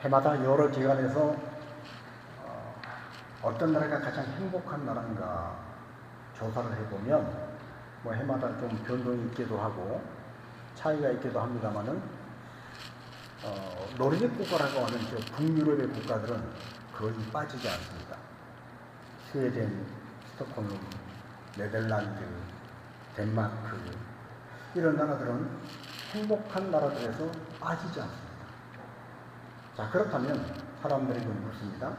해마다 여러 기관에서 어떤 나라가 가장 행복한 나라인가 조사를 해보면 뭐 해마다 좀 변동이 있기도 하고 차이가 있기도 합니다만은 노르딕 국가라고 하는 저 북유럽의 국가들은 거의 빠지지 않습니다. 스웨덴, 스톡홀름, 네덜란드, 덴마크 이런 나라들은 행복한 나라들에서 빠지지 않습니다. 자, 그렇다면 사람들에게 묻습니다.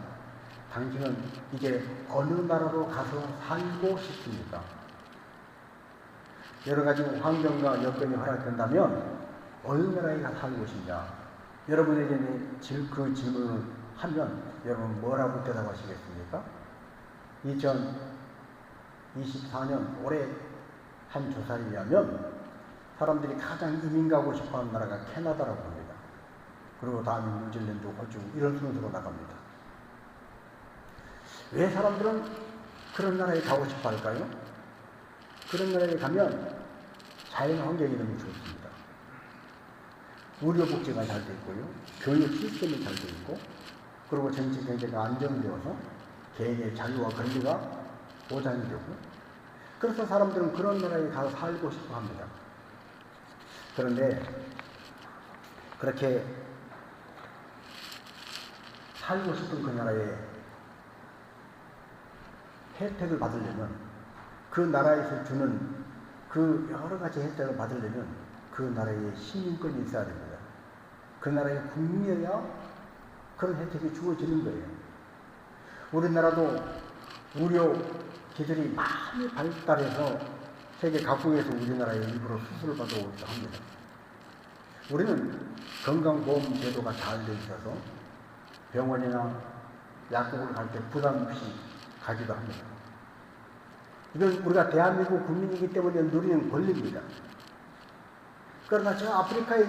당신은 이제 어느 나라로 가서 살고 싶습니까? 여러 가지 환경과 여건이 허락된다면 어느 나라에 가서 살고 싶냐? 여러분에게 그 질문을 하면 여러분 뭐라고 대답하시겠습니까? 2024년 올해 한 조사에 의하면 사람들이 가장 이민 가고 싶어하는 나라가 캐나다라고 합니다. 그리고 다음에 뉴질랜드, 호주 이런 순서로 나갑니다. 왜 사람들은 그런 나라에 가고 싶어 할까요? 그런 나라에 가면 자연 환경이 너무 좋습니다. 의료복지가 잘 돼 있고요. 교육 시스템이 잘 돼 있고, 그리고 정치 경제가 안정되어서 개인의 자유와 권리가 보장이 되고, 그래서 사람들은 그런 나라에 가서 살고 싶어 합니다. 그런데 그렇게 살고 싶은 그 나라에 혜택을 받으려면, 그 나라에서 주는 그 여러 가지 혜택을 받으려면 그 나라에 시민권이 있어야 됩니다. 그 나라의 국민이어야 그런 혜택이 주어지는 거예요. 우리나라도 의료 기술이 많이 발달해서 세계 각국에서 우리나라에 일부러 수술을 받아오기도 합니다. 우리는 건강보험 제도가 잘 돼 있어서 병원이나 약국을 갈 때 부담 없이 가기도 합니다. 이건 우리가 대한민국 국민이기 때문에 누리는 권리입니다. 그러나 저 아프리카에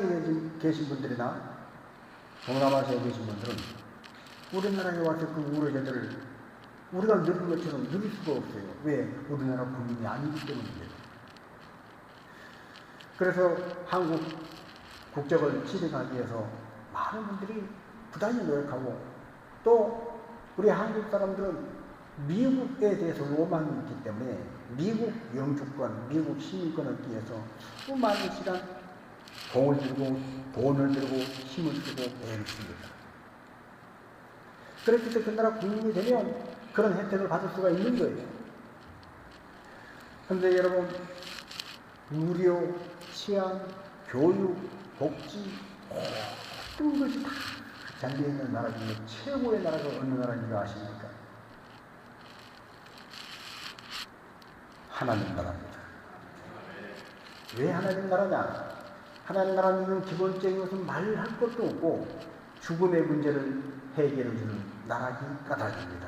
계신 분들이나 동남아시아에 계신 분들은 우리나라에 와서 그 의료제들을 우리가 누리는 것처럼 누릴 수가 없어요. 왜? 우리나라 국민이 아니기 때문입니다. 그래서 한국 국적을 취득하기 위해서 많은 분들이 부단히 노력하고, 또 우리 한국 사람들은 미국에 대해서 로망이 있기 때문에 미국 영주권, 미국 시민권 얻기 위해서 수많은 시간 공을 들고 돈을 들고 힘을 쓰고 애를 씁니다. 그렇게 해서 그 나라 국민이 되면 그런 혜택을 받을 수가 있는 거예요. 그런데 여러분, 의료, 치안, 교육, 복지 모든 것이 다 잘 되어 있는 나라 중에 최고의 나라가 어느 나라인 줄 아십니까? 하나님 나라입니다. 왜 하나님 나라냐? 하나님 나라는 기본적인 것은 말할 것도 없고 죽음의 문제를 해결해주는 나라기 까닭입니다.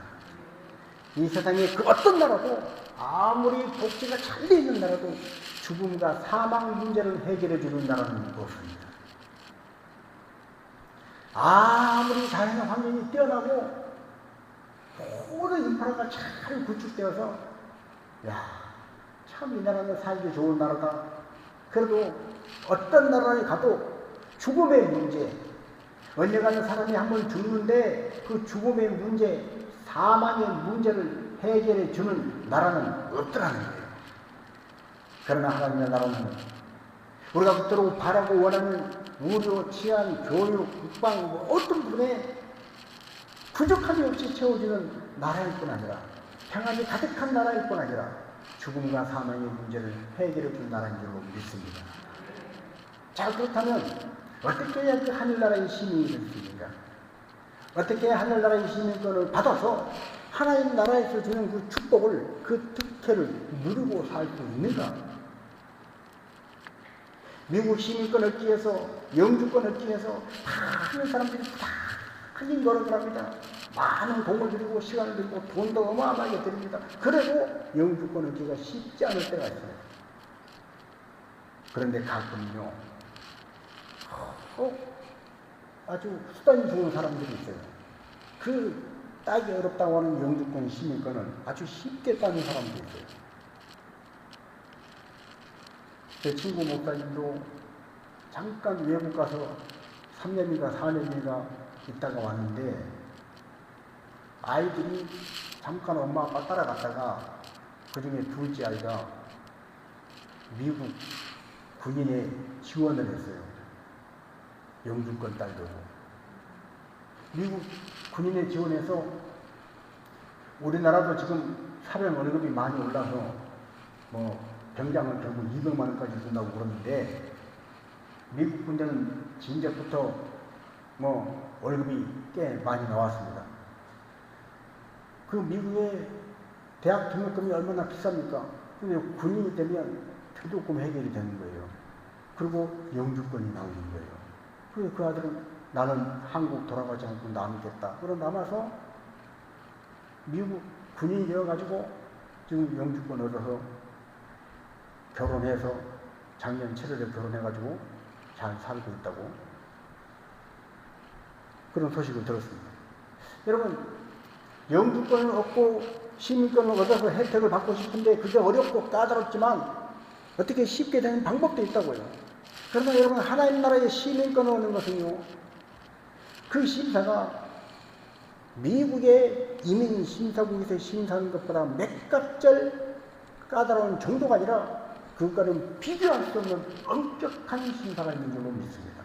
이 세상에 그 어떤 나라도 아무리 복지가 잘 되어 있는 나라도 죽음과 사망 문제를 해결해주는 나라는 없습니다. 아무리 자연 환경이 뛰어나고 모든 인프라가 잘 구축되어서 참 이 나라는 살기 좋은 나라다. 그래도 어떤 나라에 가도 죽음의 문제, 언젠가는 사람이 한번 죽는데 그 죽음의 문제, 사망의 문제를 해결해 주는 나라는 없더라는 거예요. 그러나 하나님의 나라는 우리가 그토록 바라고 원하는 의료, 치안, 교육, 국방 어떤 부분에 부족함이 없이 채워지는 나라일 뿐 아니라, 평안이 가득한 나라일 뿐 아니라 죽음과 사망의 문제를 해결해 줄 나라인 줄로 믿습니다. 자, 그렇다면 어떻게 해야 그 하늘나라의 시민이 될 수 있는가? 어떻게 해야 하늘나라의 시민권을 받아서 하나님 나라에서 주는 그 축복을, 그 특혜를 누리고 살 수 있는가? 미국 시민권 얻기 위해서, 영주권 얻기 위해서 많은 사람들이 부단히 노력을 합니다. 많은 공을 들이고 시간을 들이고 돈도 어마어마하게 드립니다. 그래도 영주권 얻기가 쉽지 않을 때가 있어요. 그런데 가끔요, 아주 수단이 좋은 사람들이 있어요. 그 따기 어렵다고 하는 영주권 시민권을 아주 쉽게 따는 사람들이 있어요. 제 친구 목사님도 잠깐 외국 가서 3년인가 4년인가 있다가 왔는데 아이들이 잠깐 엄마 아빠 따라갔다가 그중에 둘째 아이가 미국 군인에 지원을 했어요. 영주권 따려고. 미국 군인에 지원해서 우리나라도 지금 사병 월급이 많이 올라서 뭐 병장은 결국 200만 원까지 준다고 그러는데 미국 군대는 진작부터 뭐 월급이 꽤 많이 나왔습니다. 그 미국의 대학 등록금이 얼마나 비쌉니까? 근데 군인이 되면 등록금 해결이 되는 거예요. 그리고 영주권이 나오는 거예요. 그래서 그 아들은 나는 한국 돌아가지 않고 남겠다. 그러고 남아서 미국 군인이 되어가지고 지금 영주권 얻어서 결혼해서 작년 7월에 결혼해가지고 잘 살고 있다고 그런 소식을 들었습니다. 여러분, 영주권을 얻고 시민권을 얻어서 혜택을 받고 싶은데 그게 어렵고 까다롭지만 어떻게 쉽게 되는 방법도 있다고요. 그러나 여러분, 하나님 나라의 시민권을 얻는 것은요, 그 심사가 미국의 이민 심사국에서 심사하는 것보다 몇 갑절 까다로운 정도가 아니라 그것과는 비교할 수 없는 엄격한 심사가 있는 줄로 믿습니다.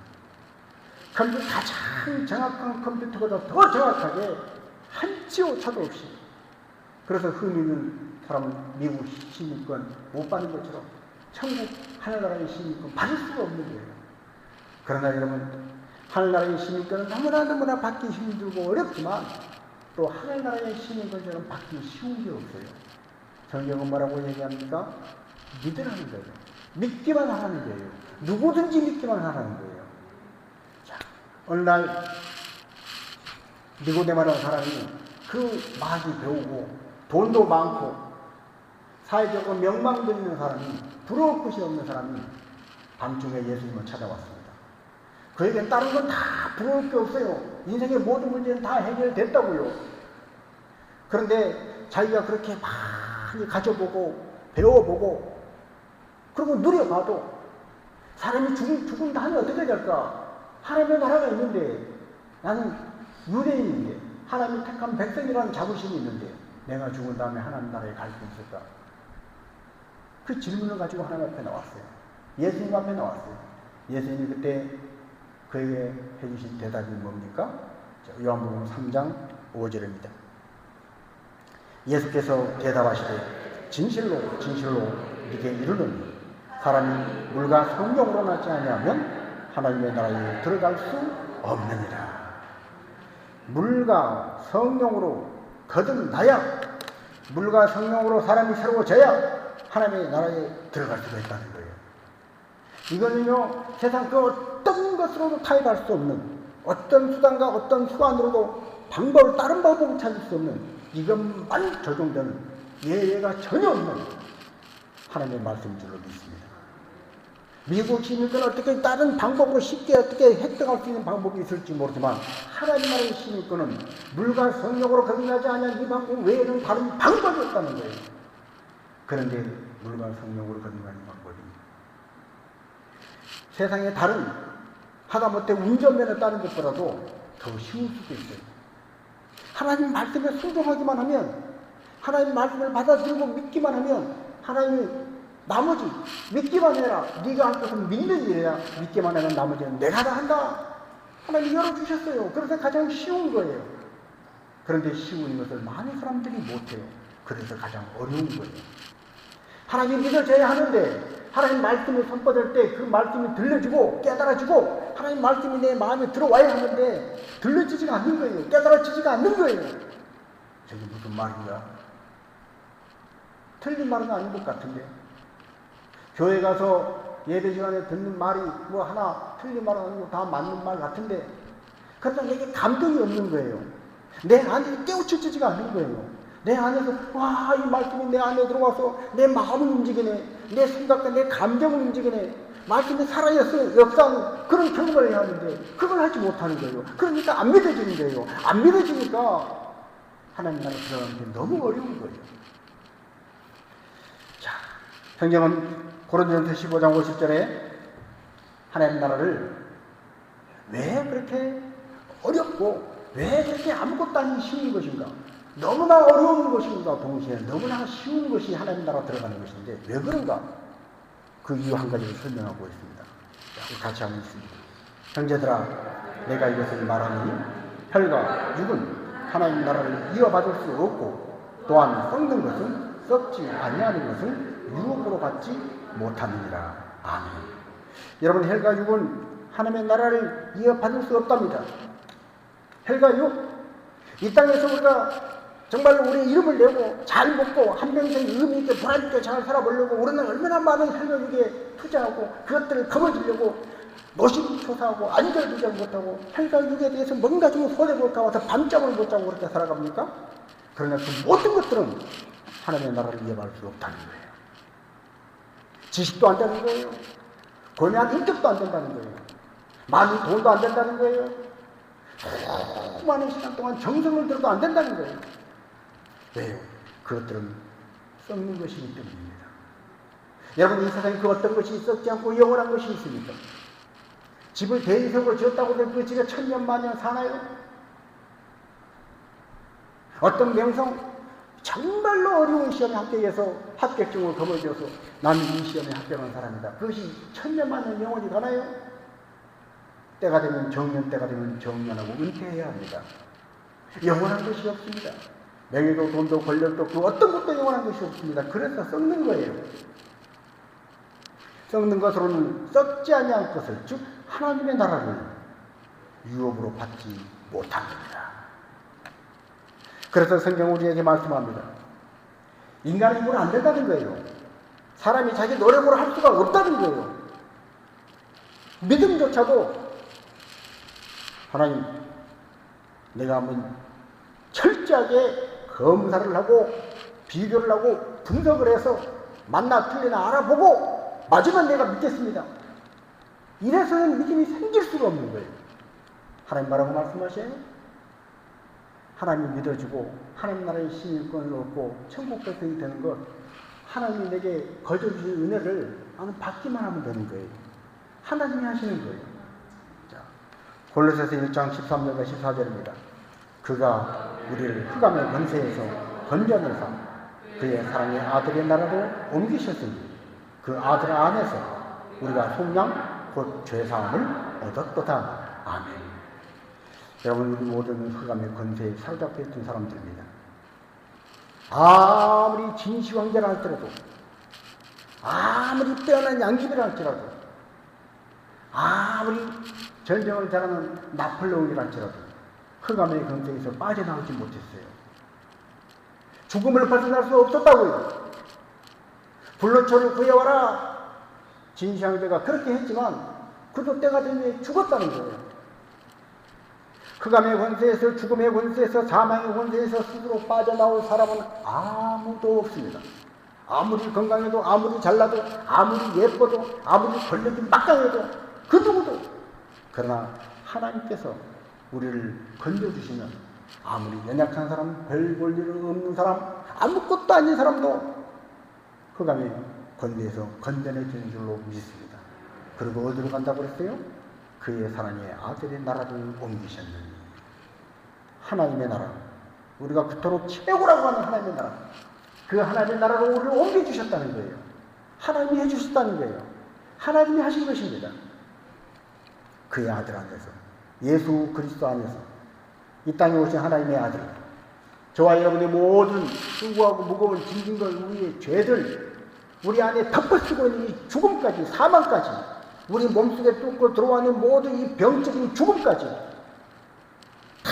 가장 정확한 컴퓨터보다 더 정확하게 한치 오차도 없이, 그래서 흠 있는 사람은 미국 시민권 못 받는 것처럼 천국 하늘나라의 시민권 받을 수가 없는 거예요. 그러나 여러분, 하늘나라의 시민권은 너무나 받기 힘들고 어렵지만 또 하늘나라의 시민권처럼 받기 쉬운 게 없어요. 성경은 뭐라고 얘기합니까? 믿으라는 거예요. 믿기만 하라는 거예요. 누구든지 믿기만 하라는 거예요. 자, 어느 날 니고데모라는 사람이 그 많이 배우고 돈도 많고 사회적으로 명망도 있는 사람이, 부러울 것이 없는 사람이 밤중에 예수님을 찾아왔습니다. 그에겐 다른 건 다 부러울 게 없어요. 인생의 모든 문제는 다 해결됐다고요. 그런데 자기가 그렇게 많이 가져보고 배워보고 그리고 누려봐도 사람이 죽은 다음에 어떻게 될까? 하나님의 나라가 있는데, 나는 유대인인데 하나님이 택한 백성이라는 자부심이 있는데 내가 죽은 다음에 하나님 나라에 갈 수 있을까? 그 질문을 가지고 하나님 앞에 나왔어요. 예수님 앞에 나왔어요. 예수님이 그때 그에게 해주신 대답이 뭡니까? 요한복음 3장 5절입니다. 예수께서 대답하시되 진실로 진실로 네게 이르노니 사람이 물과 성령으로 나지 아니하면 하나님의 나라에 들어갈 수 없느니라. 물과 성령으로 거듭나야, 물과 성령으로 사람이 새로워져야 하나님의 나라에 들어갈 수가 있다는 거예요. 이거는요, 세상 그 어떤 것으로도 타협할 수 없는, 어떤 수단과 어떤 수완으로도 다른 방법을 찾을 수 없는, 이것만 적용되는 예외가 전혀 없는 하나님의 말씀인 줄로 믿습니다. 미국 시민권을 어떻게 다른 방법으로 쉽게 어떻게 획득할 수 있는 방법이 있을지 모르지만 하나님 나라의 시민권은 물과 성령으로 거듭나지 아니한 이 방법 외에는 다른 방법이 없다는 거예요. 그런데 물과 성령으로 거듭나는 방법이 세상에 다른 하다못해 운전면허 따는 것보다도 더 쉬울 수도 있어요. 하나님 말씀에 순종하기만 하면, 하나님 말씀을 받아들이고 믿기만 하면, 하나님이 나머지 믿기만 해라. 네가 할 것은 믿는 일이야. 믿기만 하면 나머지는 내가 다 한다. 하나님이 열어주셨어요. 그래서 가장 쉬운 거예요. 그런데 쉬운 것을 많은 사람들이 못해요. 그래서 가장 어려운 거예요. 하나님 믿어져야 하는데 하나님 말씀을 선포될 때 그 말씀이 들려지고 깨달아지고 하나님 말씀이 내 마음에 들어와야 하는데 들려지지가 않는 거예요. 깨달아지지가 않는 거예요. 저게 무슨 말인가? 틀린 말은 아닌 것 같은데, 교회 가서 예배 시간에 듣는 말이 뭐 하나 틀린 말은 아니고 다 맞는 말 같은데, 그러나 내게 감동이 없는 거예요. 내 안에 깨우쳐지지가 않는 거예요. 내 안에서 와, 이 말씀이 내 안에 들어와서 내 마음을 움직이네, 내 생각과 내 감정을 움직이네, 말씀이 살아있어 역사하는 그런 경험을 해야 하는데 그걸 하지 못하는 거예요. 그러니까 안 믿어지는 거예요. 안 믿어지니까 하나님 나라에 들어가는 게 너무 어려운 거예요. 자, 성경은 고린도전서 15장 50절에 하나님 나라를 왜 그렇게 어렵게 있고 왜 그렇게 아무것도 아닌 쉬운 것인가? 너무나 어려운 것인가 동시에 너무나 쉬운 것이 하나님 나라 들어가는 것인데 왜 그런가? 그 이유 한 가지를 설명하고 있습니다. 같이 한번 있습니다. 형제들아, 내가 이것을 말하니 혈과 육은 하나님 나라를 이어받을 수 없고 또한 썩는 것은 썩지 아니하는 것을 유혹으로 받지 못하느니라. 아멘. 여러분, 혈과 육은 하나님의 나라를 이어받을 수 없답니다. 혈과 육, 이 땅에서 우리가 정말로 우리의 이름을 내고 잘 먹고 한평생 의미 있게 보람 있게 잘 살아보려고 우리는 얼마나 많은 혈과 육에 투자하고 그것들을 거머쥐려고 노심초사하고 안절부절 못하고 혈과 육에 대해서 뭔가 좀 손해볼까 봐서 밤잠을 못 자고 그렇게 살아갑니까? 그러나 그 모든 것들은 하나님의 나라를 이어받을 수 없다는 거예요. 지식도 안 되는 거예요. 고뇌한 인격도 안 된다는 거예요. 많은 돈도 안 된다는 거예요. 수많은 시간 동안 정성을 들어도 안 된다는 거예요. 왜요? 그것들은 썩는 것이기 때문입니다. 여러분, 이 세상에 그 어떤 것이 썩지 않고 영원한 것이 있습니까? 집을 대리석으로 지었다고 해서 그 집에 천년 만년 사나요? 어떤 명성, 정말로 어려운 시험에 합격해서 합격증을 거머쥐어서 나는 이 시험에 합격한 사람이다. 그것이 천년 만년 영원히 가나요? 때가 되면 정년, 때가 되면 정년하고 은퇴해야 합니다. 영원한 것이 없습니다. 명예도 돈도 권력도 그 어떤 것도 영원한 것이 없습니다. 그래서 썩는 거예요. 썩는 것으로는 썩지 아니할 것을, 즉 하나님의 나라를 유업으로 받지 못합니다. 그래서 성경 우리에게 말씀합니다. 인간의 힘으로 안 된다는 거예요. 사람이 자기 노력으로 할 수가 없다는 거예요. 믿음조차도 하나님, 내가 한번 철저하게 검사를 하고 비교를 하고 분석을 해서 맞나 틀리나 알아보고 맞으면 내가 믿겠습니다. 이래서는 믿음이 생길 수가 없는 거예요. 하나님 뭐라고 말씀하셔요? 하나님 믿어주고 하나님 나라의 시민권을 얻고 천국 백성이 되는 것, 하나님이 내게 거저주신 은혜를 나는 받기만 하면 되는 거예요. 하나님이 하시는 거예요. 자, 골로새서 1장 13절과 14절입니다. 그가 우리를 흑암의 권세에서 건져내사 그의 사랑의 아들의 나라로 옮기셨으니 그 아들 안에서 우리가 속량 곧 죄사함을 얻었도다. 아멘. 여러분, 우리 모두는 흑암의 권세에 사로잡혀 있던 사람들입니다. 아무리 진시황제라 할지라도, 아무리 뛰어난 양귀비라 할지라도, 아무리 전쟁을 잘하는 나폴레옹이라 할지라도 흑암의 권세에서 빠져나오지 못했어요. 죽음을 벗어날 수 없었다고요. 불로초를 구해와라. 진시황제가 그렇게 했지만 그도 때가 되면 죽었다는 거예요. 흑암의 권세에서, 죽음의 권세에서, 사망의 권세에서 스스로 빠져나올 사람은 아무도 없습니다. 아무리 건강해도, 아무리 잘나도, 아무리 예뻐도, 아무리 권력이 막강해도 그 누구도. 그러나 하나님께서 우리를 건져주시면 아무리 연약한 사람, 별 볼 일 없는 사람, 아무것도 아닌 사람도 흑암의 권세에서 건져내주는 줄로 믿습니다. 그리고 어디로 간다고 그랬어요? 그의 사랑의 아들의 나라를 옮기셨느니. 하나님의 나라, 우리가 그토록 최고라고 하는 하나님의 나라, 그 하나님의 나라로 우리를 옮겨주셨다는 거예요. 하나님이 해주셨다는 거예요. 하나님이 하신 것입니다. 그의 아들 안에서, 예수 그리스도 안에서 이 땅에 오신 하나님의 아들, 저와 여러분의 모든 수고하고 무거운 짐진 걸, 우리의 죄들, 우리 안에 덮어쓰고 있는 이 죽음까지, 사망까지, 우리 몸속에 뚫고 들어와는 모든 이 병적인 죽음까지 다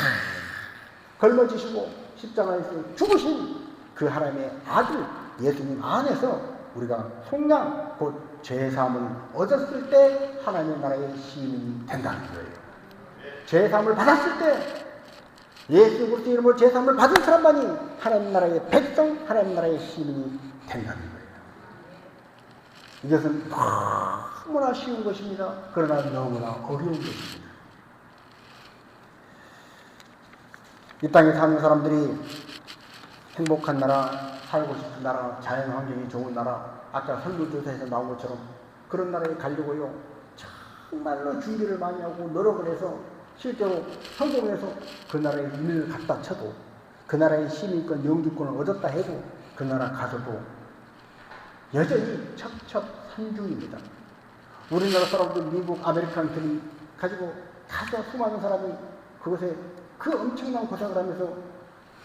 걸머지시고 십자가에서 죽으신 그 하나님의 아들 예수님 안에서 우리가 속량 곧 죄사함을 얻었을 때 하나님의 나라의 시민이 된다는 거예요. 죄사함을 받았을 때 예수 그리스도 이름으로 죄사함을 받은 사람만이 하나님 나라의 백성, 하나님 나라의 시민이 된다는 거예요. 이것은 너무나 쉬운 것입니다. 그러나 너무나 어려운 것입니다. 이 땅에 사는 사람들이 행복한 나라, 살고 싶은 나라, 자연환경이 좋은 나라, 아까 설문조사에서 나온 것처럼 그런 나라에 가려고요, 정말로 준비를 많이 하고 노력을 해서 실제로 성공해서 그 나라에 인을 갖다 쳐도 그 나라의 시민권, 영주권을 얻었다 해도 그 나라 가서도 여전히 첩첩산중입니다. 우리나라 사람들 미국, 아메리칸들이 가지고 가서 수많은 사람이 그것에 그 엄청난 고생을 하면서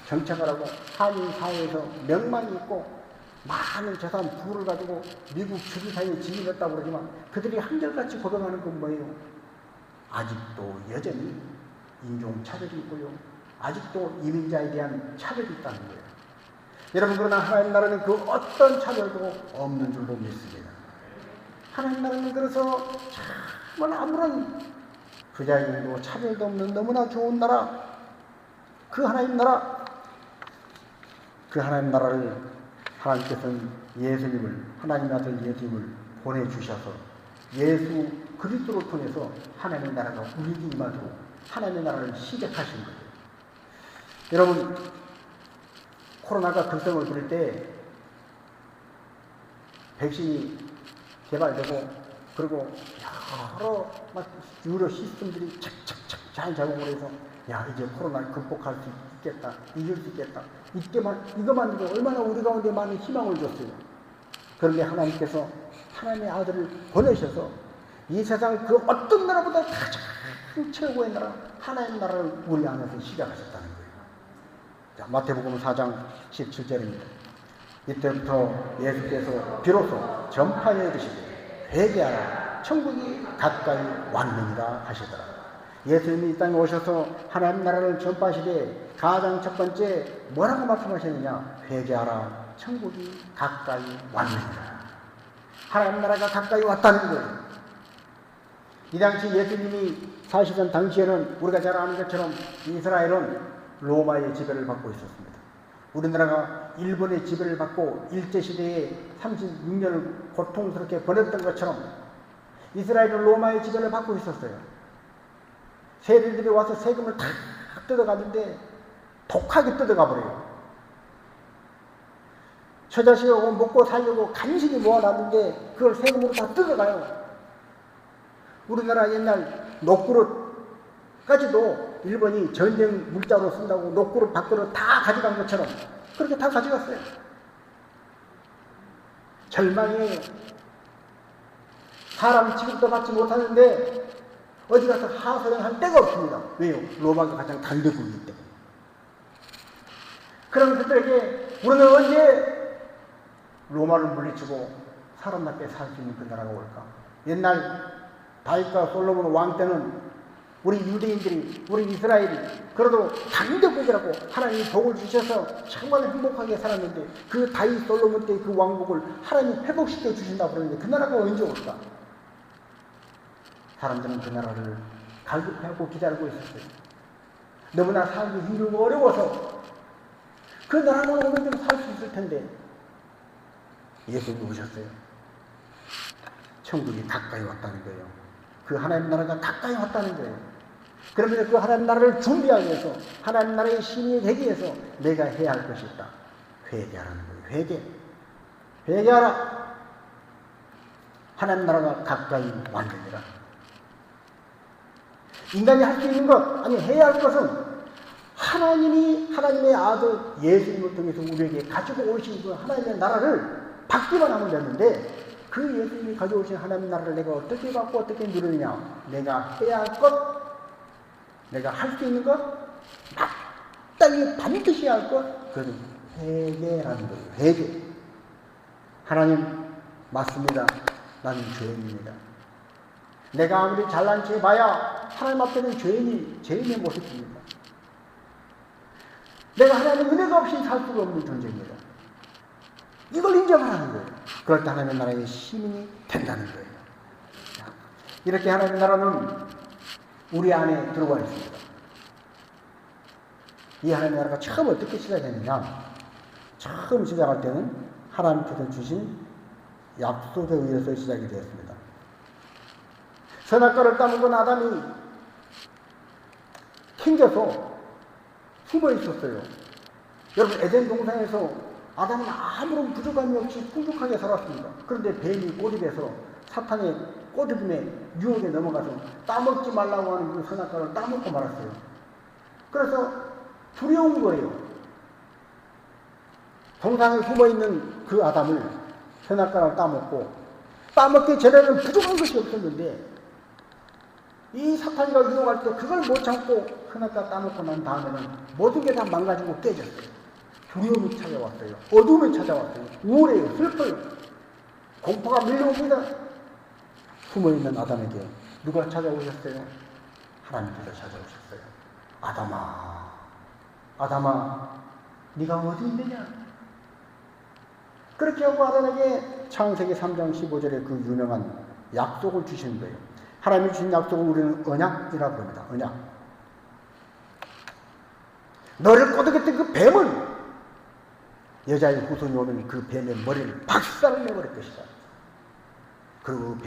정착을 하고 한인 사회에서 명망이 있고 많은 재산, 부를 가지고 미국 주지사에 지휘했다고 그러지만 그들이 한결같이 고백하는 건 뭐예요? 아직도 여전히 인종차별이 있고요. 아직도 이민자에 대한 차별이 있다는 거예요. 여러분, 그러나 하나님 나라는 그 어떤 차별도 없는 줄로 믿습니다. 하나님 나라는 그래서 정말 아무런 부자인도 차별도 없는 너무나 좋은 나라, 그 하나님 나라, 그 하나님 나라를 하나님께서는 예수님을, 하나님 아들 예수님을 보내주셔서 예수 그리스도를 통해서 하나님의 나라가 우리에게 임하도록 하나님의 나라를 시작하신 거예요. 여러분, 코로나가 급성을 부릴 때 백신이 개발되고 그리고 여러 유료 시스템들이 착착착 잘 작용을 해서 야, 이제 코로나를 극복할 수 있겠다, 이길 수 있겠다, 이것만 해도 얼마나 우리 가운데 많은 희망을 줬어요. 그런데 하나님께서 하나님의 아들을 보내셔서 이 세상 그 어떤 나라보다 가장 최고의 나라, 하나님 나라를 우리 안에서 시작하셨다는 거예요. 자, 마태복음 4장 17절입니다. 이때부터 예수께서 비로소 전파해 이르시되 회개하라, 천국이 가까이 왔느니라 하시더라. 예수님이 이 땅에 오셔서 하나님 나라를 전파하시되 가장 첫 번째 뭐라고 말씀하셨느냐? 회개하라, 천국이 가까이 왔느니라. 하나님 나라가 가까이 왔다는 거예요. 이 당시 예수님이 사시던 당시에는 우리가 잘 아는 것처럼 이스라엘은 로마의 지배를 받고 있었습니다. 우리나라가 일본의 지배를 받고 일제시대에 36년을 고통스럽게 보냈던 것처럼 이스라엘은 로마의 지배를 받고 있었어요. 세리들이 와서 세금을 다 뜯어가는데 독하게 뜯어가 버려요. 처자식하고 먹고 살려고 간신히 모아놨는데 그걸 세금으로 다 뜯어가요. 우리나라 옛날 녹그릇까지도 일본이 전쟁 물자로 쓴다고 녹그릇 밥그릇 다 가져간 것처럼 그렇게 다 가져갔어요. 절망이에요. 사람 취급도 받지 못하는데 어디 가서 하소연할 데가 없습니다. 왜요? 로마가 가장 강대국이기 때문에. 그럼 그들에게 우리는 언제 로마를 물리치고 사람답게 살 수 있는 그 나라가 올까? 옛날 다윗과 솔로몬 왕 때는 우리 유대인들이, 우리 이스라엘이 그래도 강대국이라고 하나님이 복을 주셔서 정말 행복하게 살았는데 그 다윗 솔로몬 때의 그 왕국을 하나님이 회복시켜 주신다고 그러는데 그 나라가 언제 올까? 사람들은 그 나라를 갈급해하고 기다리고 있었어요. 너무나 살기 힘들고 어려워서 그 나라가 오면 좀 살 수 있을 텐데 예수님이 오셨어요. 천국이 가까이 왔다는 거예요. 그 하나님 나라가 가까이 왔다는 거예요. 그러면 그 하나님 나라를 준비하기 위해서 하나님 나라의 시민이 되기 위해서 내가 해야 할 것이 있다. 회개하라는 거예요. 회개하라. 하나님 나라가 가까이 왔느니라. 인간이 할 수 있는 것, 아니 해야 할 것은 하나님이 하나님의 아들 예수님을 통해서 우리에게 가지고 오신 그 하나님의 나라를 받기만 하면 되는데 그 예수님이 가져오신 하나님 나라를 내가 어떻게 받고 어떻게 누리느냐? 내가 해야 할 것, 내가 할 수 있는 것, 마땅히 반드시 할 것, 그것은 회개라는 거예요. 회개. 하나님, 맞습니다. 나는 죄인입니다. 내가 아무리 잘난 체 해봐야 하나님 앞에는 죄인의 모습입니다. 내가 하나님의 은혜가 없이 살 수가 없는 존재입니다. 이걸 인정하라는 거예요. 그럴 때 하나님의 나라의 시민이 된다는 거예요. 이렇게 하나님의 나라는 우리 안에 들어와 있습니다. 이 하나님의 나라가 처음 어떻게 시작했느냐? 처음 시작할 때는 하나님께서 주신 약속에 의해서 시작이 되었습니다. 선악과를 따먹은 아담이 튕겨서 숨어 있었어요. 여러분, 에덴 동산에서 아담은 아무런 부족함이 없이 풍족하게 살았습니다. 그런데 뱀이 꼬집에서 사탄의 꼬드김에 유혹에 넘어가서 따먹지 말라고 하는 그 선악과를 따먹고 말았어요. 그래서 두려운 거예요. 동산에 숨어있는 그 아담을 선악과를 따먹고, 따먹기 전에는 부족한 것이 없었는데 이 사탄이가 유혹할 때 그걸 못 참고 선악과 따먹고 난 다음에는 모든 게 다 망가지고 깨졌어요. 두려움이 찾아왔어요. 어둠이 찾아왔어요. 우울해요. 슬퍼요. 공포가 밀려옵니다. 숨어있는 아담에게 누가 찾아오셨어요? 하나님께서 찾아오셨어요. 아담아, 아담아, 네가 어디 있느냐? 그렇게 하고 아담에게 창세기 3장 15절에 그 유명한 약속을 주시는 거예요. 하나님이 주신 약속을 우리는 언약이라고 합니다. 언약. 너를 꼬드겼던 그 뱀은 여자의 후손이 오면 그 뱀의 머리를 박살을 내버릴 것이다. 그리고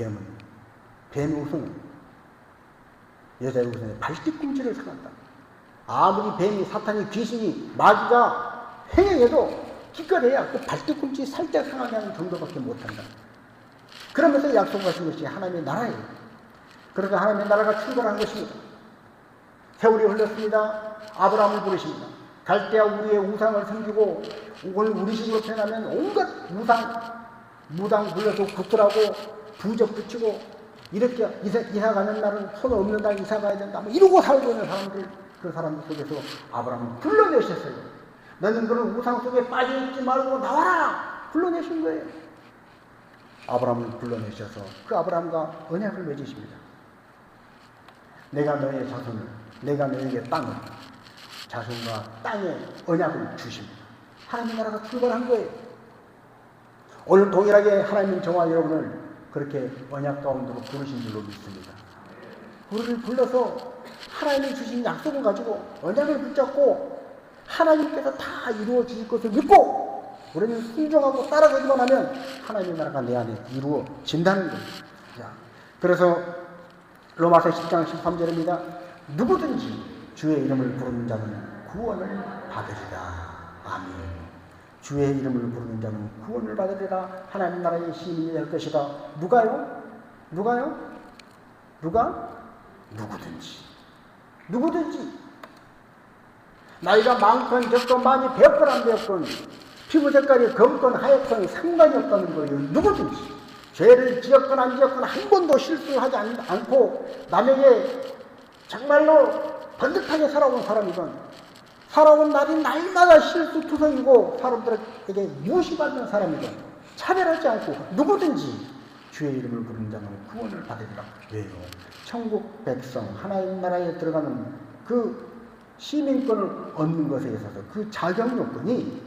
뱀의 후손은 여자의 후손의 발뒤꿈치를 상한다. 아무리 뱀이, 사탄이, 귀신이, 마귀가 행해도 기껏해야 그 발뒤꿈치 살짝 상하게 하는 정도밖에 못한다. 그러면서 약속하신 것이 하나님의 나라예요. 그러니까 하나님의 나라가 출발한 것입니다. 세월이 흘렀습니다. 아브라함을 부르십니다. 갈대아 우리의 우상을 섬기고 오늘 우리 집으로 태어나면 온갖 무당 불러서 구슬하고 부적 붙이고 이렇게 이사 가는 날은 손 없는 날 이사 가야 된다. 뭐 이러고 살고 있는 사람들, 그 사람들 속에서 아브라함을 불러내셨어요. 너는 그런 우상 속에 빠져있지 말고 나와라! 불러내신 거예요. 아브라함을 불러내셔서 그 아브라함과 언약을 맺으십니다. 내가 너의 자손을, 내가 너에게 땅을, 자손과 땅에 언약을 주십니다. 하나님 나라가 출발한 거예요. 오늘 동일하게 하나님은 저와 여러분을 그렇게 언약 가운데로 부르신 줄로 믿습니다. 우리를 불러서 하나님이 주신 약속을 가지고 언약을 붙잡고 하나님께서 다 이루어 주실 것을 믿고 우리는 순종하고 따라가기만 하면 하나님의 나라가 내 안에 이루어진다는 겁니다. 자, 그래서 로마서 10장 13절입니다. 누구든지 주의 이름을 부르는 자는 구원을 받으리라. 아멘. 주의 이름을 부르는 자는 구원을 받으리라. 하나님 나라의 시민이 될 것이다. 누가요? 누가? 누구든지. 나이가 많건 적건 많이 배웠건 안 배웠건 피부 색깔이 검건 하얗건 상관이 없다는 거예요. 누구든지. 죄를 지었건 안 지었건 한 번도 실수하지 않고 남에게 정말로 번듯하게 살아온 사람이건 살아온 날이 날마다 실수투성이고 사람들에게 무시받는 사람이건 차별하지 않고 누구든지 주의 이름을 부르는 자는 구원을 받으리라. 왜요? 천국 백성 하나님 나라에 들어가는 그 시민권을 얻는 것에 있어서 그 자격 요건이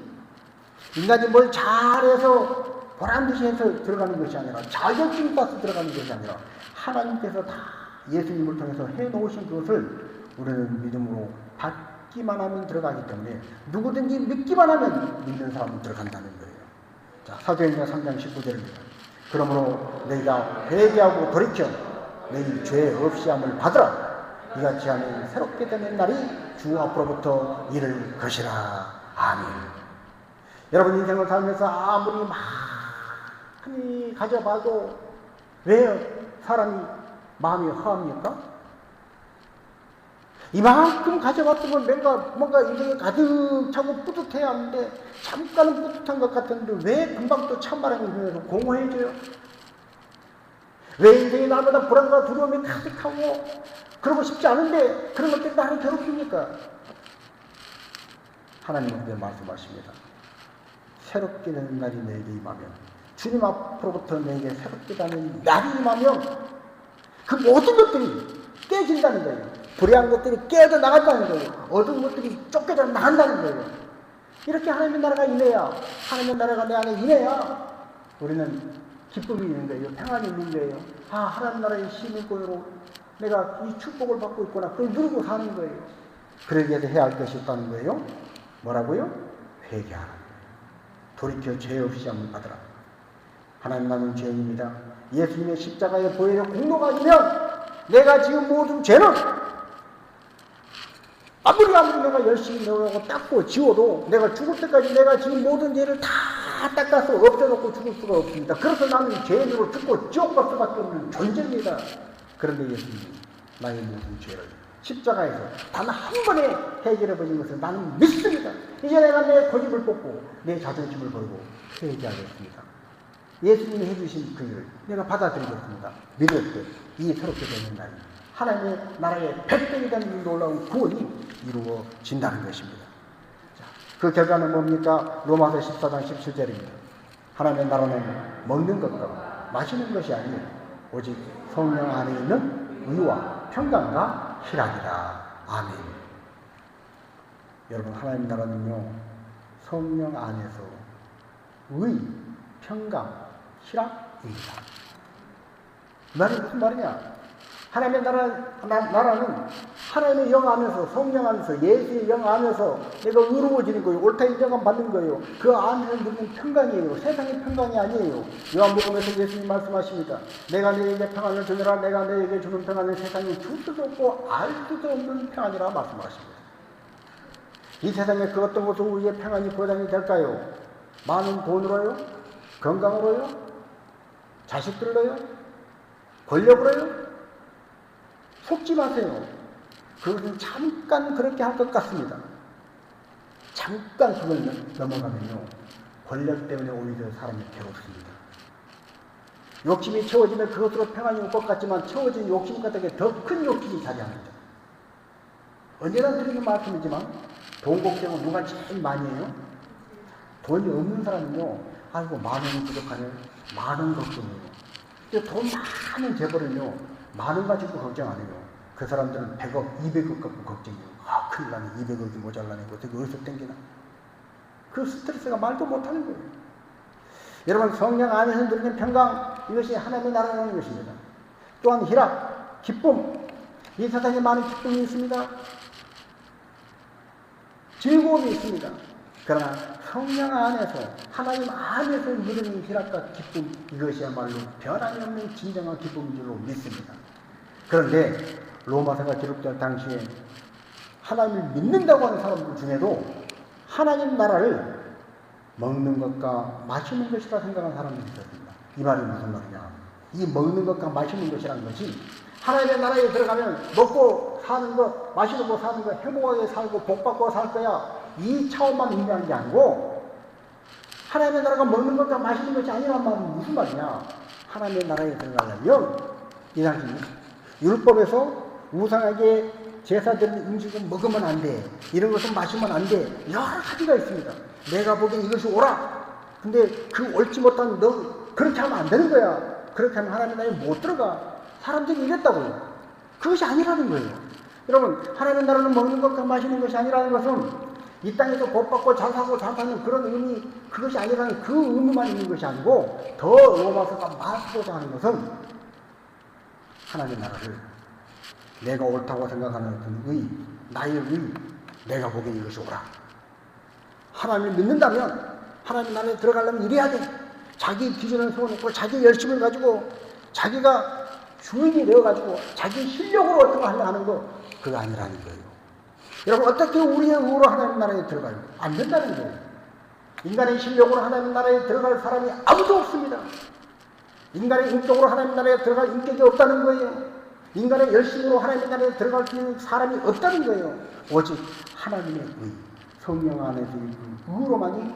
인간이 뭘 잘해서 보람듯이 해서 들어가는 것이 아니라 자격증 따서 들어가는 것이 아니라 하나님께서 다 예수님을 통해서 해놓으신 것을 우리는 믿음으로 받기만 하면 들어가기 때문에 누구든지 믿기만 하면 믿는 사람은 들어간다는 거예요. 자, 사도행전 3장 19절입니다. 그러므로 너희가 회개하고 돌이켜 너희 죄 없이 함을 받으라. 이같이 하면 새롭게 되는 날이 주 앞으로부터 이를 것이라. 아멘. 여러분 인생을 살면서 아무리 많이 가져봐도 왜 사람이 마음이 허합니까? 이만큼 가져봤으면 뭔가 인생에 가득 차고 뿌듯해야 하는데 잠깐은 뿌듯한 것 같은데 왜 금방 또 찬바람이 불면서 공허해져요? 왜 인생이 날마다 불안과 두려움이 가득하고 그러고 싶지 않은데 그런 것들이 나를 괴롭힙니까? 하나님은 그렇게 말씀하십니다. 새롭게 되는 날이 내게 임하면 주님 앞으로부터 내게 새롭게 되는 날이 임하면 그 모든 것들이 깨진다는 거예요. 불의한 것들이 깨져 나간다는 거예요. 어두운 것들이 쫓겨져 나간다는 거예요. 이렇게 하나님의 나라가 임해야, 하나님의 나라가 내 안에 임해야 우리는 기쁨이 있는 거예요. 평안이 있는 거예요. 아, 하나님 나라의 시민권으로 내가 이 축복을 받고 있구나. 그걸 누리고 사는 거예요. 그러기 위해서 해야 할 것이 있다는 거예요. 뭐라고요? 회개하라. 돌이켜 죄 없이 함을 받으라. 하나님 나는 죄인입니다. 예수님의 십자가의 보혈의 공로가 아니면 내가 지금 모든 죄는 아무리 내가 열심히 노력하고 닦고 지워도 내가 죽을 때까지 내가 지금 모든 죄를 다 다 닦아서 없애놓고 죽을 수가 없습니다. 그래서 나는 죄인으로 죽고 지옥 갈 수밖에 없는 존재입니다. 그런데 예수님이 나의 모든 죄를 십자가에서 단 한 번에 해결해버린 것을 나는 믿습니다. 이제 내가 내 고집을 뽑고 내 자존심을 걸고 회개하겠습니다. 예수님이 해주신 그 일을 내가 받아들이겠습니다. 믿을 때 이 새롭게 되는 날이 하나님의 나라의 백성이 되는 놀라운 구원이 이루어진다는 것입니다. 자, 그 결과는 뭡니까? 로마서 14장 17절입니다. 하나님의 나라는 먹는 것과 마시는 것이 아니요 오직 성령 안에 있는 의와 평강과 희락이다. 아멘. 여러분, 하나님 나라는요, 성령 안에서 의, 평강, 희락입니다. 그 말이 무슨 말이냐? 하나님의 나라는 하나님의 영 안에서, 성령 안에서, 예수의 영 안에서 내가 의로워지는 거예요. 옳다 인정함 받는 거예요. 그 안에서 누리는 평강이에요. 세상의 평강이 아니에요. 요한복음에서 예수님 말씀하십니다. 내가 너에게 평안을 주느라 내가 너에게 주는 평안은 세상이 줄 수도 없고 알 수도 없는 평안이라 말씀하십니다. 이 세상에 그 어떤 것으로 우리의 평안이 보장이 될까요? 많은 돈으로요? 건강으로요? 자식들로요? 권력으로요? 속지 마세요. 그것은 잠깐 그렇게 할 것 같습니다. 잠깐 그걸 넘어가면요, 권력 때문에 오히려 사람이 괴롭습니다. 욕심이 채워지면 그것으로 평안이 올 것 같지만 채워진 욕심 같은 게 더 큰 욕심이 자리합니다. 언제나 드리는 말씀이지만 돈 걱정은 누가 제일 많이 해요? 돈이 없는 사람은요, 아이고 만 원이 부족하네, 만 원 걱정이에요. 돈 많은 재벌은요, 만 원 가지고 걱정 안 해요. 그 사람들은 100억, 200억 갖고 걱정해요. 아, 큰일 나네. 200억이 모자라네. 어떻게 어디서 땡기나. 그 스트레스가 말도 못하는 거예요. 여러분, 성령 안에서 누리는 평강, 이것이 하나님의 나라라는 것입니다. 또한 희락, 기쁨. 이 세상에 많은 기쁨이 있습니다. 즐거움이 있습니다. 그러나 성령 안에서, 하나님 안에서 누리는 희락과 기쁨, 이것이야말로 변함이 없는 진정한 기쁨인 줄로 믿습니다. 그런데 로마서가 기록될 당시에 하나님을 믿는다고 하는 사람들 중에도 하나님 나라를 먹는 것과 마시는 것이라 생각하는 사람들이 있었습니다. 이 말이 무슨 말이냐? 이 먹는 것과 마시는 것이라는 것이 하나님의 나라에 들어가면 먹고 사는 것, 마시는 거 사는 거, 행복하게 살고 복받고 살 거야, 이 차원만 의미하는 게 아니고, 하나님의 나라가 먹는 것과 마시는 것이 아니란 말은 무슨 말이냐? 하나님의 나라에 들어가려면 이 당시 율법에서 우상에게 제사드린 음식을 먹으면 안 돼, 이런 것은 마시면 안 돼, 여러 가지가 있습니다. 내가 보기엔 이것이 옳아. 근데 그 옳지 못한 너 그렇게 하면 안 되는 거야. 그렇게 하면 하나님의 나라에 못 들어가. 사람들이 이랬다고요. 그것이 아니라는 거예요. 여러분, 하나님의 나라는 먹는 것과 마시는 것이 아니라는 것은 이 땅에서 복 받고 잘 사고 잘 사는 그런 의미, 그것이 아니라는 그 의미만 있는 것이 아니고, 더 로마서가 말하고자 하는 것은 하나님의 나라를 내가 옳다고 생각하는 그 의, 나의 의, 내가 보기엔 이것이 옳아. 하나님을 믿는다면 하나님 나라에 들어가려면 이래야 돼. 자기 기준을 세워놓고 자기 열심을 가지고 자기가 주인이 되어가지고 자기 실력으로 어떻게 하려 하는 거, 그거 아니라는 거예요. 여러분, 어떻게 우리의 의로 하나님 나라에 들어가요? 안 된다는 거예요. 인간의 실력으로 하나님 나라에 들어갈 사람이 아무도 없습니다. 인간의 인격으로 하나님 나라에 들어갈 인격이 없다는 거예요. 인간의 열심으로 하나님 나라에 들어갈 수 있는 사람이 없다는 거예요. 오직 하나님의 의, 성령 안에서 있는 의로만이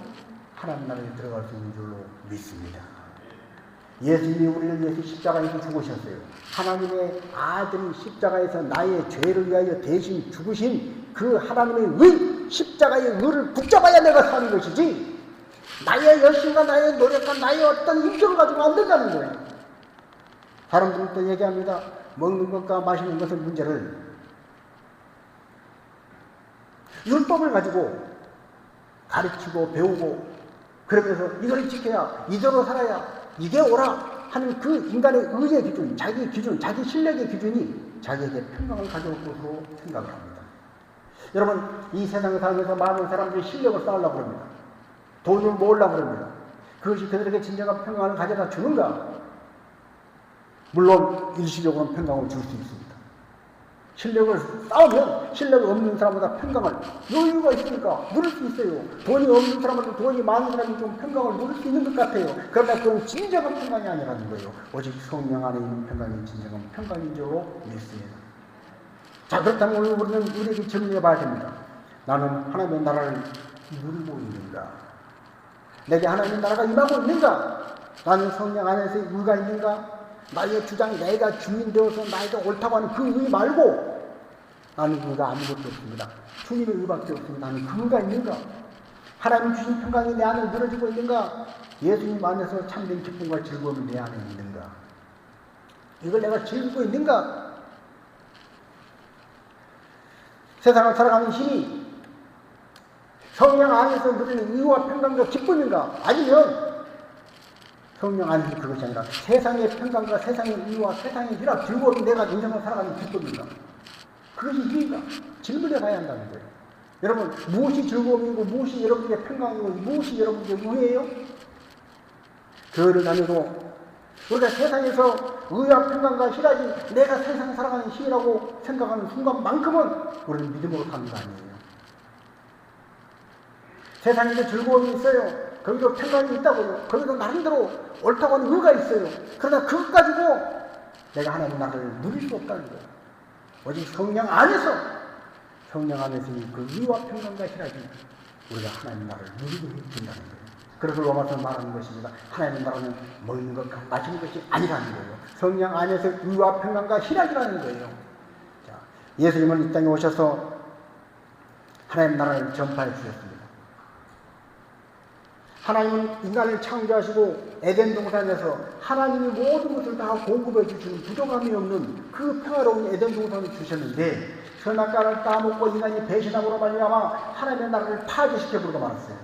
하나님 나라에 들어갈 수 있는 줄로 믿습니다. 예수님이 우리를 위해서 십자가에서 죽으셨어요. 하나님의 아들이 십자가에서 나의 죄를 위하여 대신 죽으신 그 하나님의 의, 십자가의 의를 붙잡아야 내가 사는 것이지, 나의 열심과 나의 노력과 나의 어떤 인격을 가지고 안 된다는 거예요. 사람들은 또 얘기합니다. 먹는 것과 마시는 것의 문제를 율법을 가지고 가르치고 배우고, 그러면서 이걸 지켜야, 이대로 살아야 이게 옳아 하는 그 인간의 의의 기준, 자기 실력의 기준이 자기에게 평강을 가져올 것으로 생각을 합니다. 여러분, 이 세상에 살면서 많은 사람들이 실력을 쌓으려고 합니다. 돈을 모으려고 합니다. 그것이 그들에게 진정한 평강을 가져다 주는가? 물론 일시적으로는 평강을 줄 수 있습니다. 실력을 쌓으면 실력이 없는 사람보다 평강을 여유가 있으니까 누릴 수 있어요. 돈이 없는 사람보다 돈이 많은 사람이 좀 평강을 누릴 수 있는 것 같아요. 그러나 그건 진정한 평강이 아니라는 거예요. 오직 성령 안에 있는 평강이 진정한 평강인 줄로 믿습니다. 자, 그렇다면 오늘 우리는 우리에게 질문해 봐야 됩니다. 나는 하나님의 나라를 누리고 있는가? 내게 하나님의 나라가 임하고 있는가? 나는 성령 안에서 의가 있는가? 나의 주장, 내가 주인 되어서 나에게 옳다고 하는 그 의 말고 나는 의가 아무것도 없습니다. 주님의 의밖에 없습니다. 나는 그 의가 있는가? 하나님 주신 평강이 내 안에 누려지고 있는가? 예수님 안에서 참된 기쁨과 즐거움이 내 안에 있는가? 이걸 내가 즐기고 있는가? 세상을 살아가는 힘이 성령 안에서 누리는 의와 평강과 기쁨인가? 아니면 성령 안에서 그것이 아니라 세상의 평강과 세상의 의와 세상의 희락, 즐거움이 내가 인생을 살아가는 기쁨인가? 그것이 일인가? 질문해 봐야 한다는 거예요. 여러분, 무엇이 즐거움이고 무엇이 여러분의 평강이고 무엇이 여러분의 의예요? 교회를 다녀도 우리가 세상에서 의와 평강과 희락이 내가 세상을 살아가는 힘이라고 생각하는 순간만큼은 우리는 믿음으로 사는 거 아니에요. 세상에도 즐거움이 있어요. 거기도 평강이 있다고요. 거기도 나름대로 옳다고 하는 의가 있어요. 그러나 그것 가지고 내가 하나님의 나라를 누릴 수 없다는 거예요. 오직 성령 안에서 그 의와 평강과 희락이 우리가 하나님의 나라를 누리게 해준다는 거예요. 그래서 로마서 말하는 것입니다. 하나님의 나라는 먹는 것, 마시는 것이 아니라는 거예요. 성령 안에서 의와 평강과 희락이라는 거예요. 자, 예수님은 이 땅에 오셔서 하나님의 나라를 전파해 주셨습니다. 하나님은 인간을 창조하시고 에덴 동산에서 하나님이 모든 것을 다 공급해 주시는 부족함이 없는 그 평화로운 에덴 동산을 주셨는데 선악과를 따먹고 인간이 배신함으로 말미암아 하나님의 나라를 파괴시켜버리고 말았어요.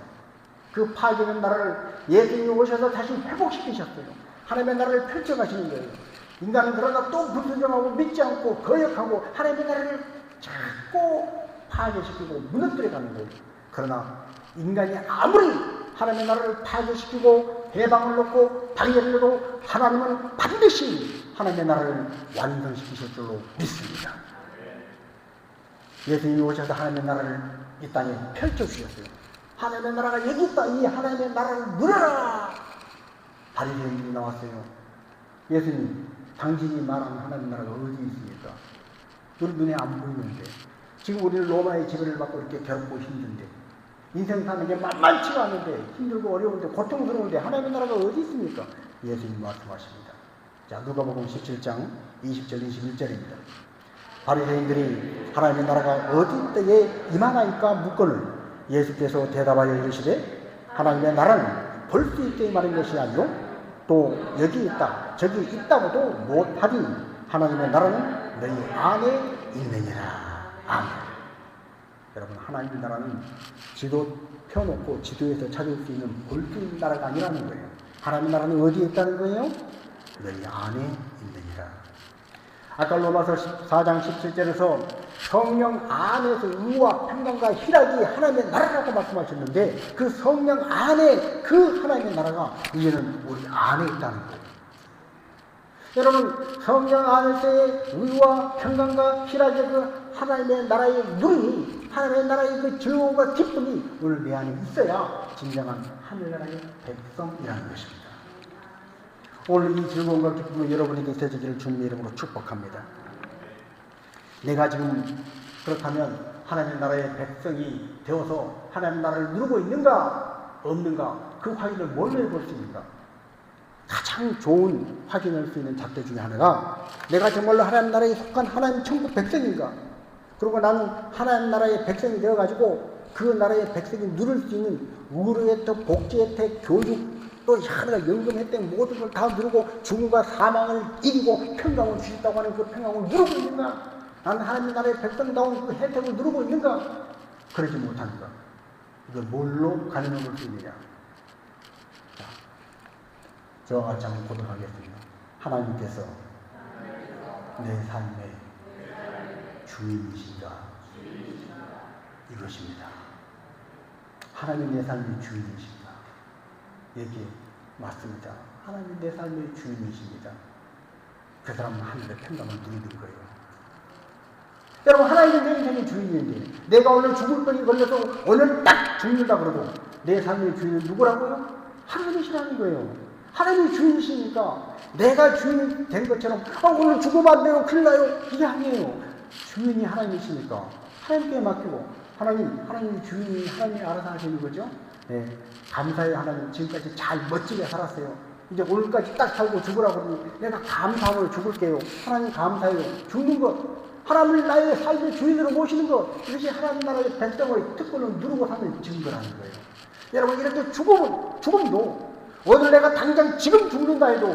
그 파괴된 나라를 예수님이 오셔서 다시 회복시키셨어요. 하나님의 나라를 펼쳐가시는 거예요. 인간은 그러나 또 불순종하고 믿지 않고 거역하고 하나님의 나라를 자꾸 파괴시키고 무너뜨려가는 거예요. 그러나 인간이 아무리 하나님의 나라를 파괴시키고 해방을 놓고 방해를 해도 하나님은 반드시 하나님의 나라를 완성시키실 줄로 믿습니다. 예수님이 오셔서 하나님의 나라를 이 땅에 펼쳐주셨어요. 하나님의 나라가 여기 있다. 이 하나님의 나라를 누려라. 바리새인들이 나왔어요. 예수님, 당신이 말한 하나님의 나라가 어디 있습니까? 우리 눈에 안 보이는데 지금 우리는 로마의 지배를 받고 이렇게 괴롭고 힘든데 인생 사는 게 만만치가 않은데 힘들고 어려운데 고통스러운데 하나님의 나라가 어디 있습니까? 예수님 말씀하십니다. 자, 누가복음 17장 20절 21절입니다. 바리새인들이 하나님의 나라가 어디 때에 임하나이까 묻거늘 예수께서 대답하여 이르시되 하나님의 나라는 볼 수 있게 임하는 것이 아니요 또 여기 있다 저기 있다고도 못하니 하나님의 나라는 너희 안에 있느니라. 아멘. 여러분, 하나님의 나라는 지도 펴놓고 지도에서 찾을 수 있는 볼 수 있는 나라가 아니라는 거예요. 하나님의 나라는 어디에 있다는 거예요? 너희 안에 있느니라. 아까 로마서 4장 17절에서 성령 안에서 의와 평강과 희락이 하나님의 나라라고 말씀하셨는데 그 성령 안에 그 하나님의 나라가 이제는 우리 안에 있다는 거예요. 여러분, 성령 안에서의 의와 평강과 희락의 그 하나님의 나라의 누림이 하나님의 나라의 그 즐거움과 기쁨이 오늘 내 안에 있어야 진정한 하늘나라의 백성이라는 것입니다. 오늘 이 즐거움과 기쁨이 여러분에게 있어지기를 주님의 이름으로 축복합니다. 내가 지금 그렇다면 하나님의 나라의 백성이 되어서 하나님의 나라를 누리고 있는가 없는가 그 확인을 뭘로 해볼 수 있는가? 가장 좋은 확인할 수 있는 잣대 중에 하나가 내가 정말로 하나님 나라에 속한 하나님 천국 백성인가? 그리고 나는 하나님 나라의 백성이 되어가지고 그 나라의 백성이 누릴 수 있는 의료 혜택, 복지 혜택, 교육, 또 하나가 연금 혜택 모든 걸 다 누르고 죽음과 사망을 이기고 평강을 주셨다고 하는 그 평강을 누르고 있는가? 나는 하나님 나라의 백성다운 그 혜택을 누르고 있는가? 그러지 못하는가? 이걸 뭘로 가늠해 볼 수 있느냐? 자, 저와 같이 한번 고백하겠습니다. 하나님께서 내 삶의 주인이신가? 이것입니다. 하나님 내 삶의 주인이신가? 얘기 맞습니다. 하나님 내 삶의 주인이십니다. 그 사람은 하늘의 평강을 누리는 거예요. 여러분, 하나님은 내 인생의 주인인데 내가 오늘 죽을 병이 걸려서 오늘 딱 죽는다 그러도 내 삶의 주인은 누구라고요? 하나님이시라는 거예요. 하나님이 주인이시니까 내가 주인이 된 것처럼 오늘 죽으면 안 돼요, 큰일 나요, 이게 아니에요. 주인이 하나님이시니까 하나님께 맡기고 하나님이 주인이 하나님이 알아서 하시는 거죠. 네, 감사해요. 하나님 지금까지 잘 멋지게 살았어요. 이제 오늘까지 딱 살고 죽으라고 그러니 내가 감사함으로 죽을게요. 하나님 감사해요. 죽는 것, 하나님을 나의 삶의 주인으로 모시는 것, 이것이 하나님 나라의 백성의 특권을 누르고 사는 증거라는 거예요. 여러분, 이렇게 죽음도 오늘 내가 당장 지금 죽는다 해도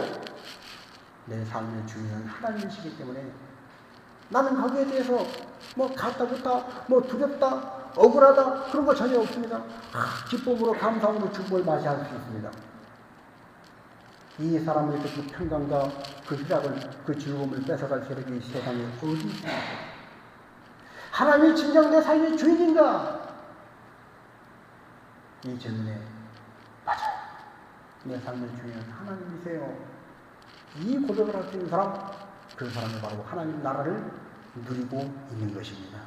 내 삶의 주인은 하나님이시기 때문에 나는 거기에 대해서 갔다 붙다, 두렵다, 억울하다, 그런 거 전혀 없습니다. 기쁨으로 감사함으로 죽음을 맞이할 수 있습니다. 이 사람의 그 평강과 그 희락을, 그 즐거움을 뺏어갈 세력이 세상에 어디 있습니까? 하나님이 진정 내 삶의 주인인가? 이 질문에 맞아요. 내 삶의 주인은 하나님이세요. 이 고백을 할 수 있는 사람, 그 사람이 바로 하나님 나라를 누리고 있는 것입니다.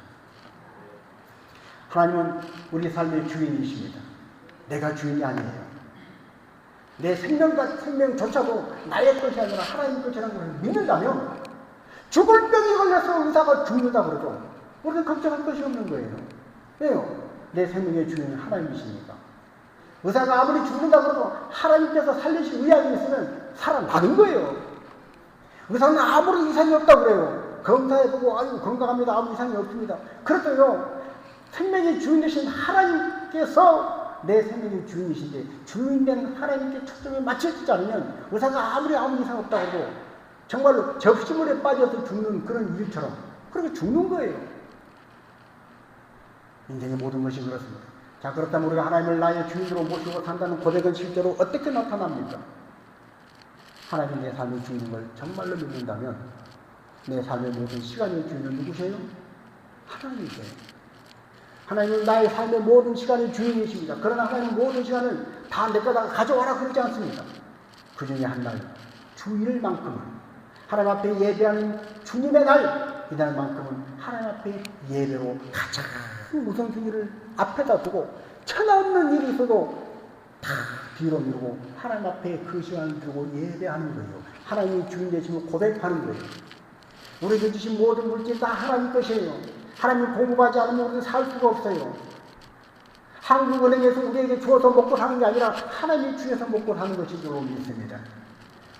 하나님은 우리 삶의 주인이십니다. 내가 주인이 아니에요. 내 생명조차도 나의 것이 아니라 하나님 것이라는 것을 믿는다면 죽을 병이 걸려서 의사가 죽는다 그러죠. 우리는 걱정할 것이 없는 거예요. 왜요? 내 생명의 주인은 하나님이시니까. 의사가 아무리 죽는다 그러도 하나님께서 살리실 의향이 있으면 살아나는 거예요. 의사는 아무리 이상이 없다고 그래요. 검사해보고 아유 건강합니다, 아무 이상이 없습니다. 그렇다요, 생명의 주인 되신 하나님께서 내 생명의 주인이신데 주인된 하나님께 초점을 맞춰지지 않으면 의사가 아무리 아무 이상 없다고 해도 정말로 접시물에 빠져서 죽는 그런 일처럼 그렇게 죽는 거예요. 인생의 모든 것이 그렇습니다. 자, 그렇다면 우리가 하나님을 나의 주인으로 모시고 산다는 고백은 실제로 어떻게 나타납니까? 하나님이 내 삶의 주인을 정말로 믿는다면 내 삶의 모든 시간의 주인은 누구세요? 하나님이세요. 하나님은 나의 삶의 모든 시간의 주인이십니다. 그러나 하나님은 모든 시간을 다 내 거다 가져와라 그러지 않습니다. 그 중에 한 날, 주일만큼은 하나님 앞에 예배하는 주님의 날, 이날만큼은 하나님 앞에 예배로 가장 우선순위를 앞에다 두고 천없는 일이 있어도 다 뒤로 미루고 하나님 앞에 그 시간을 두고 예배하는 거예요. 하나님이 주인 되심을 고백하는 거예요. 우리에게 주신 모든 물질 다 하나님 것이에요. 하나님 공부하지 않으면 우리는 살 수가 없어요. 한국은행에서 우리에게 주어서 먹고 사는 게 아니라 하나님이 주에서 먹고 사는 것이 줄 믿습니다.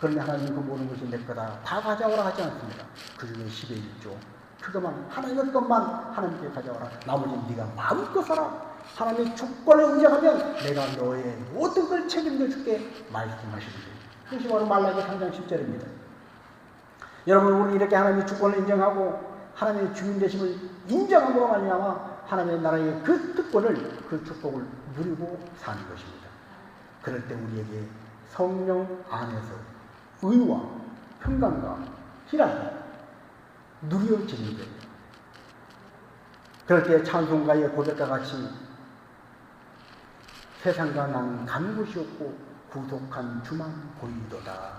그런데 하나님 그 모든 것이 내 거다 다 가져오라 하지 않습니다. 그 중에 10의 1조 그것만 하나님의 것만 하나님께 가져와라. 나머지는 네가 마음껏 살아. 하나님의 주권을 인정하면 내가 너의 모든 걸 책임져 줄게 말씀하시는 거예요. 그것이 바로 말라기 3장 10절입니다. 여러분, 우리 이렇게 하나님의 주권을 인정하고 하나님의 주인 되심을 인정함으로 말미암아 하나님의 나라의 그 특권을, 그 축복을 누리고 사는 것입니다. 그럴 때 우리에게 성령 안에서 의와 평강과 희락이 누려지는 거예요. 그럴 때 찬송가의 고백과 같이 세상과 나는 간 곳이 없고 구속한 주만 보이도다.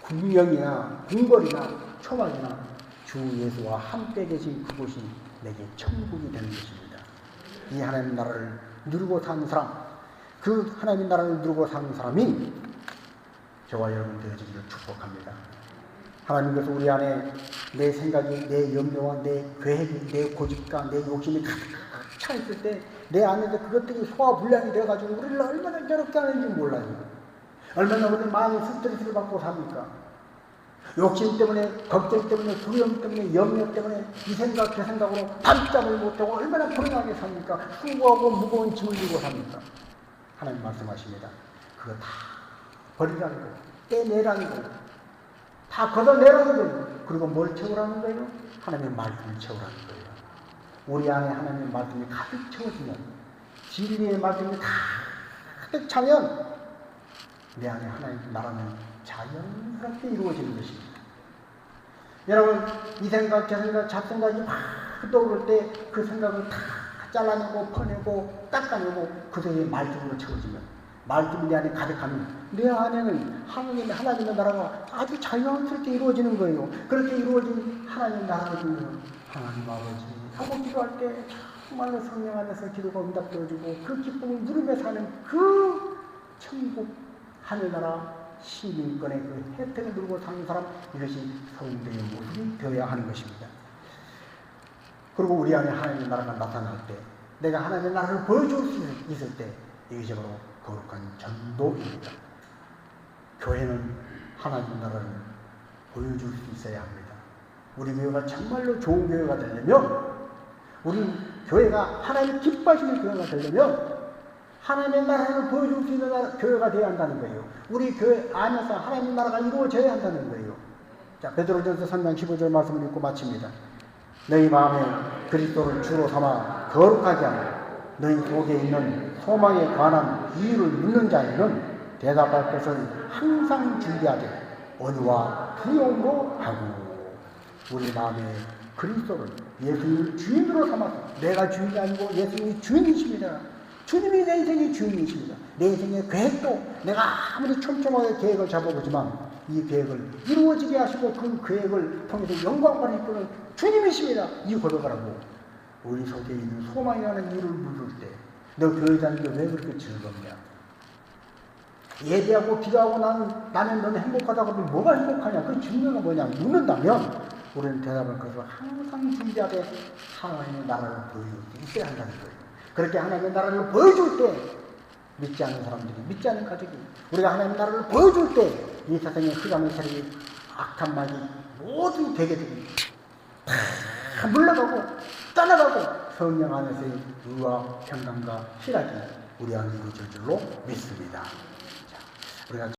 궁령이나 궁궐이나 초막이나 주 예수와 함께 계신 그곳이 내게 천국이 되는 것입니다. 이 하나님 나라를 누리고 사는 사람, 그 하나님 나라를 누리고 사는 사람이 저와 여러분 되어지기를 축복합니다. 하나님께서 우리 안에 내 생각이, 내 염려와 내 계획이, 내 고집과 내 욕심이 가득 차 있을 때 내 안에서 그것들이 소화불량이 되어가지고 우리를 얼마나 괴롭게 하는지 몰라요. 얼마나 우리 마음이 스트레스를 받고 삽니까? 욕심 때문에, 걱정 때문에, 두려움 때문에, 염려 때문에 이 생각 저 생각으로 밤잠을 못하고 얼마나 불안하게 삽니까? 수고하고 무거운 짐을 지고 삽니까? 하나님 말씀하십니다. 그거 다 버리라는 거예요. 떼내라는 거예요. 다 걷어내라는 거예요. 그리고 뭘 채우라는 거예요? 하나님의 말씀을 채우라는 거예요. 우리 안에 하나님의 말씀이 가득 채워지면, 진리의 말씀이 가득 차면 내 안에 하나님 나라는 자연스럽게 이루어지는 것입니다. 여러분, 이 생각, 저 생각, 잡생각이 막 떠오를 때 그 생각을 다 잘라내고 퍼내고 닦아내고 그 속에 말씀으로 채워지면 말씀이 내 안에 가득하면 내 안에는 하나님의 나라가 아주 자연스럽게 이루어지는 거예요. 그렇게 이루어진 하나님의 나라를 하나님 아버지 하고 기도할 때 정말로 성령 안에서 기도가 응답되어지고 그 기쁨을 누리며 사는 그 천국 하늘나라 시민권의 그 혜택을 누리고 사는 사람, 이것이 성도의 모습이 되어야 하는 것입니다. 그리고 우리 안에 하나님의 나라가 나타날 때, 내가 하나님의 나라를 보여줄 수 있을 때, 이것이 바로 거룩한 전도입니다. 교회는 하나님의 나라를 보여줄 수 있어야 합니다. 우리 교회가 정말로 좋은 교회가 되려면, 우리 교회가 하나님 기뻐하시는 교회가 되려면 하나님의 나라를 보여줄 수 있는 교회가 되어야 한다는 거예요. 우리 교회 안에서 하나님의 나라가 이루어져야 한다는 거예요. 자, 베드로전서 3장 15절 말씀을 읽고 마칩니다. 너희 마음에 그리스도를 주로 삼아 거룩하게 하며 너희 속에 있는 소망에 관한 이유를 묻는 자에게는 대답할 것을 항상 준비하되 언유와 부요로 하고, 우리 마음에 그리스도를 예수님을 주인으로 삼아서, 내가 주인이 아니고 예수님이 주인이십니다. 주님이 내 인생의 주인이십니다. 내 인생의 계획도 내가 아무리 촘촘하게 계획을 잡아보지만 이 계획을 이루어지게 하시고 그 계획을 통해서 영광을 이끄는 주님이십니다. 이 고백을 하고 우리 속에 있는 소망이라는 이유를 물을 때, 너 교회 다니는데 왜 그렇게 즐겁냐? 예배하고 기도하고 나는 너는 행복하다고 하면 뭐가 행복하냐? 그 증거가 뭐냐? 묻는다면 우리는 대답할 것을 항상 준비하되 하나님의 나라를 보여줄 때 있어야 한다는 거예요. 그렇게 하나님의 나라를 보여줄 때 믿지 않는 사람들이, 믿지 않는 가족이, 우리가 하나님의 나라를 보여줄 때 이 세상의 흑암의 세력이, 악한 말이, 모든 대개들이 다 물러가고 떠나가고 성령 안에서의 의와 평강과 희락이 우리 안에 이루어질 줄로 믿습니다. 자, 우리가